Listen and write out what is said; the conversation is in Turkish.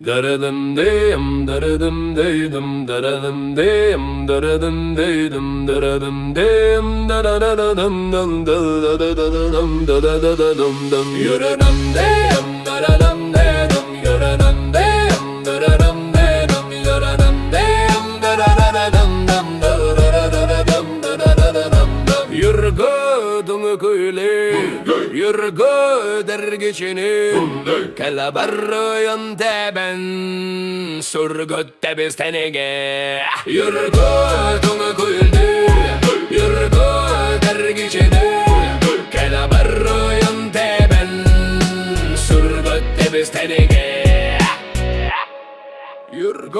Daradım deyim, daradım deydim, daradım deyim, daradım deydim, daradım deyim, daradadım dam dadadadım dadadadım dam. Yürüdüm deyim, daradım deydim, yürüdüm deyim, daradım deydim, yürüdüm deyim, daradadım dam dadadadım dadadadım dam. Yürgüdüm köyle, yürgü der geçini, kalabarın teben, surgütte biz tenege. Yürgüdüm köyle, yürgü der geçini, kalabarın teben, surgütte biz tenege. Yürgü